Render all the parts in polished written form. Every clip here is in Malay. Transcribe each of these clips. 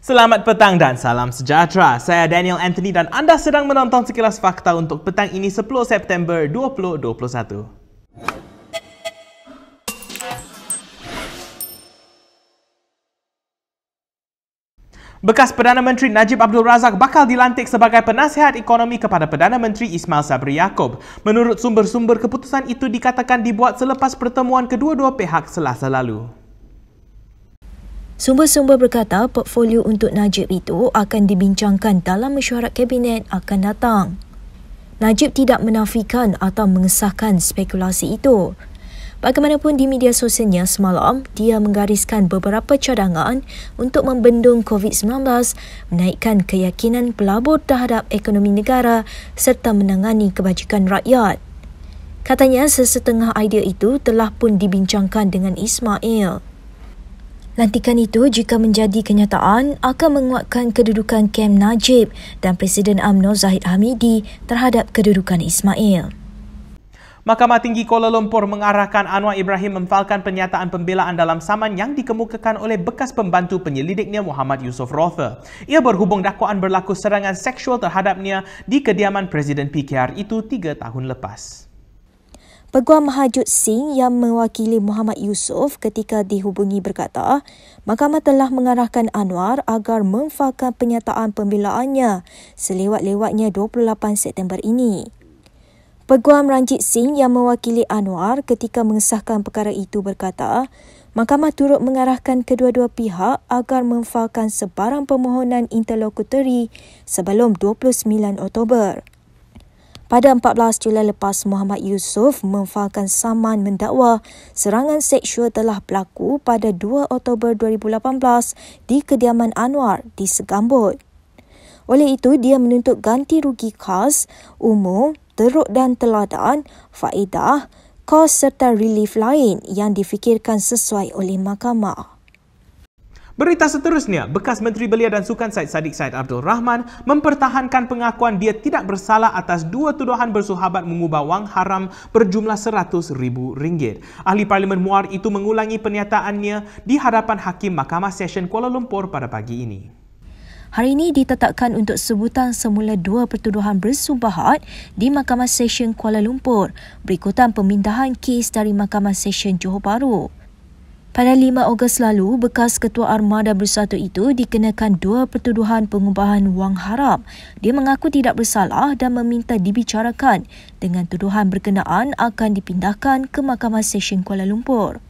Selamat petang dan salam sejahtera. Saya Daniel Anthony dan anda sedang menonton Sekilas Fakta untuk petang ini 10 September 2021. Bekas Perdana Menteri Najib Abdul Razak bakal dilantik sebagai penasihat ekonomi kepada Perdana Menteri Ismail Sabri Yaakob. Menurut sumber-sumber, keputusan itu dikatakan dibuat selepas pertemuan kedua-dua pihak Selasa lalu. Sumber-sumber berkata portfolio untuk Najib itu akan dibincangkan dalam mesyuarat kabinet akan datang. Najib tidak menafikan atau mengesahkan spekulasi itu. Bagaimanapun di media sosialnya semalam, dia menggariskan beberapa cadangan untuk membendung COVID-19, menaikkan keyakinan pelabur terhadap ekonomi negara serta menangani kebajikan rakyat. Katanya sesetengah idea itu telah pun dibincangkan dengan Ismail. Lantikan itu jika menjadi kenyataan akan menguatkan kedudukan kem Najib dan Presiden UMNO Zahid Hamidi terhadap kedudukan Ismail. Mahkamah Tinggi Kuala Lumpur mengarahkan Anwar Ibrahim memfalkan pernyataan pembelaan dalam saman yang dikemukakan oleh bekas pembantu penyelidiknya Muhammad Yusof Rotha. Ia berhubung dakwaan berlaku serangan seksual terhadapnya di kediaman Presiden PKR itu 3 tahun lepas. Peguam Mahajud Singh yang mewakili Muhammad Yusof ketika dihubungi berkata, mahkamah telah mengarahkan Anwar agar memfalkan pernyataan pembelaannya selewat-lewatnya 28 September ini. Peguam Ranjit Singh yang mewakili Anwar ketika mengesahkan perkara itu berkata, mahkamah turut mengarahkan kedua-dua pihak agar memfalkan sebarang permohonan interlokutori sebelum 29 Oktober. Pada 14 Julai lepas, Muhammad Yusof memfalkan saman mendakwa serangan seksual telah berlaku pada 2 Oktober 2018 di kediaman Anwar di Segambut. Oleh itu, dia menuntut ganti rugi khas, umum, teruk dan teladan, faedah, kos serta relief lain yang difikirkan sesuai oleh mahkamah. Berita seterusnya, bekas Menteri Belia dan Sukan Syed Saddiq Syed Abdul Rahman mempertahankan pengakuan dia tidak bersalah atas 2 tuduhan bersahabat mengubah wang haram berjumlah RM100,000. Ahli Parlimen Muar itu mengulangi pernyataannya di hadapan Hakim Mahkamah Session Kuala Lumpur pada pagi ini. Hari ini ditetapkan untuk sebutan semula 2 pertuduhan bersubahat di Mahkamah Session Kuala Lumpur berikutan pemindahan kes dari Mahkamah Session Johor Bahru. Pada 5 Ogos lalu, bekas Ketua Armada Bersatu itu dikenakan 2 pertuduhan pengubahan wang haram. Dia mengaku tidak bersalah dan meminta dibicarakan dengan tuduhan berkenaan akan dipindahkan ke Mahkamah Session Kuala Lumpur.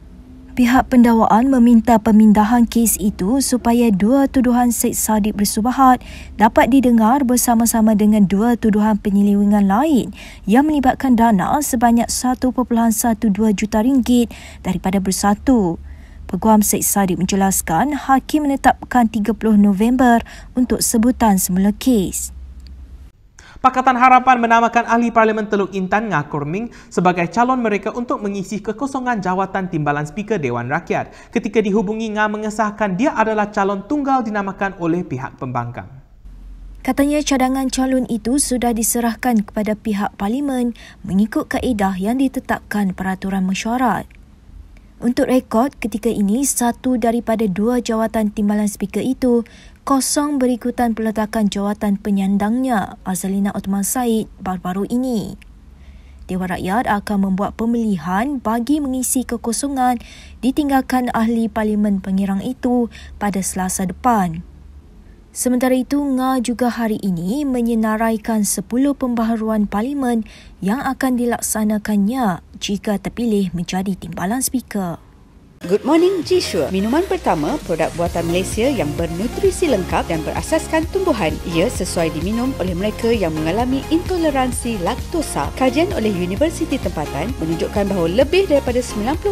Pihak pendakwaan meminta pemindahan kes itu supaya 2 tuduhan Syed Saddiq bersubahat dapat didengar bersama-sama dengan 2 tuduhan penyelewengan lain yang melibatkan dana sebanyak RM1.12 juta daripada Bersatu. Peguam Syed Saddiq menjelaskan Hakim menetapkan 30 November untuk sebutan semula kes. Pakatan Harapan menamakan Ahli Parlimen Teluk Intan Ngah Korming sebagai calon mereka untuk mengisi kekosongan jawatan Timbalan Speaker Dewan Rakyat. Ketika dihubungi, Ngah mengesahkan dia adalah calon tunggal dinamakan oleh pihak pembangkang. Katanya cadangan calon itu sudah diserahkan kepada pihak Parlimen mengikut kaedah yang ditetapkan peraturan mesyuarat. Untuk rekod, ketika ini 1 daripada 2 jawatan Timbalan Speaker itu kosong berikutan peletakan jawatan penyandangnya Azalina Othman Said baru-baru ini. Dewan Rakyat akan membuat pemilihan bagi mengisi kekosongan ditinggalkan Ahli Parlimen Pengirang itu pada Selasa depan. Sementara itu, Ngah juga hari ini menyenaraikan 10 pembaharuan Parlimen yang akan dilaksanakannya jika terpilih menjadi Timbalan Speaker. Good Morning Jishua, minuman pertama produk buatan Malaysia yang bernutrisi lengkap dan berasaskan tumbuhan. Ia sesuai diminum oleh mereka yang mengalami intoleransi laktosa. Kajian oleh Universiti Tempatan menunjukkan bahawa lebih daripada 90%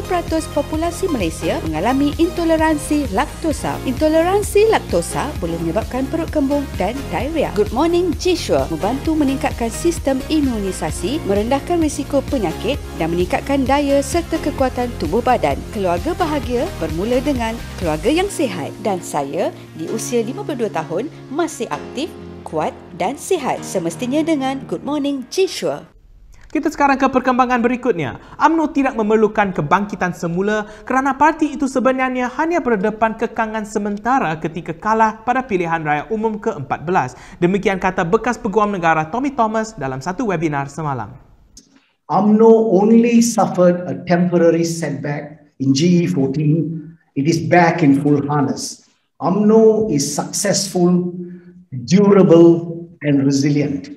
populasi Malaysia mengalami intoleransi laktosa. Intoleransi laktosa boleh menyebabkan perut kembung dan diarrhea. Good Morning Jishua membantu meningkatkan sistem imunisasi, merendahkan risiko penyakit dan meningkatkan daya serta kekuatan tubuh badan. Keluarga bahagia bermula dengan keluarga yang sihat, dan saya di usia 52 tahun masih aktif, kuat dan sihat semestinya dengan Good Morning Jishua. Kita sekarang ke perkembangan berikutnya. UMNO tidak memerlukan kebangkitan semula kerana parti itu sebenarnya hanya berdepan kekangan sementara ketika kalah pada pilihan raya umum ke-14. Demikian kata bekas Peguam Negara Tommy Thomas dalam satu webinar semalam. UMNO only suffered a temporary setback in GE14. It is back in full harness. UMNO is successful, durable and resilient.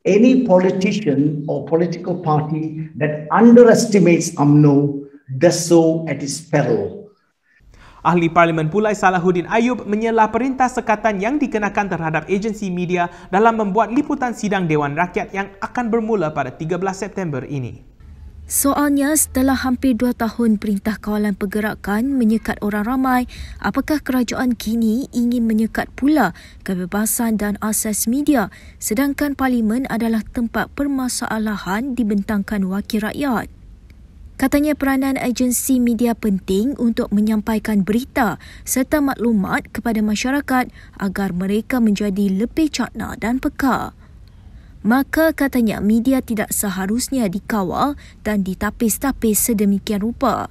Any politician or political party that underestimates UMNO does so at its peril. Ahli Parlimen Pulai Salahuddin Ayub menyela perintah sekatan yang dikenakan terhadap agensi media dalam membuat liputan sidang Dewan Rakyat yang akan bermula pada 13 September ini. Soalnya, setelah hampir 2 tahun Perintah Kawalan Pergerakan menyekat orang ramai, apakah kerajaan kini ingin menyekat pula kebebasan dan asas media, sedangkan Parlimen adalah tempat permasalahan dibentangkan wakil rakyat? Katanya peranan agensi media penting untuk menyampaikan berita serta maklumat kepada masyarakat agar mereka menjadi lebih cakna dan peka. Maka katanya media tidak seharusnya dikawal dan ditapis-tapis sedemikian rupa.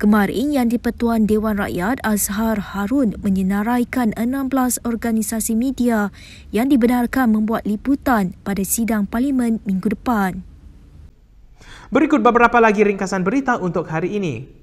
Kemarin Yang di-Pertuan Dewan Rakyat Azhar Harun menyenaraikan 16 organisasi media yang dibenarkan membuat liputan pada sidang Parlimen minggu depan. Berikut beberapa lagi ringkasan berita untuk hari ini.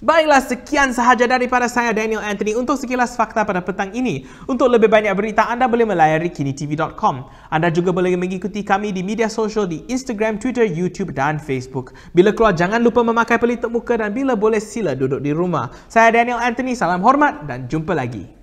Baiklah, sekian sahaja daripada saya Daniel Anthony untuk sekilas fakta pada petang ini. Untuk lebih banyak berita, anda boleh melayari kinitv.com. Anda juga boleh mengikuti kami di media sosial di Instagram, Twitter, YouTube dan Facebook. Bila keluar, jangan lupa memakai pelitup muka dan bila boleh sila duduk di rumah. Saya Daniel Anthony, salam hormat dan jumpa lagi.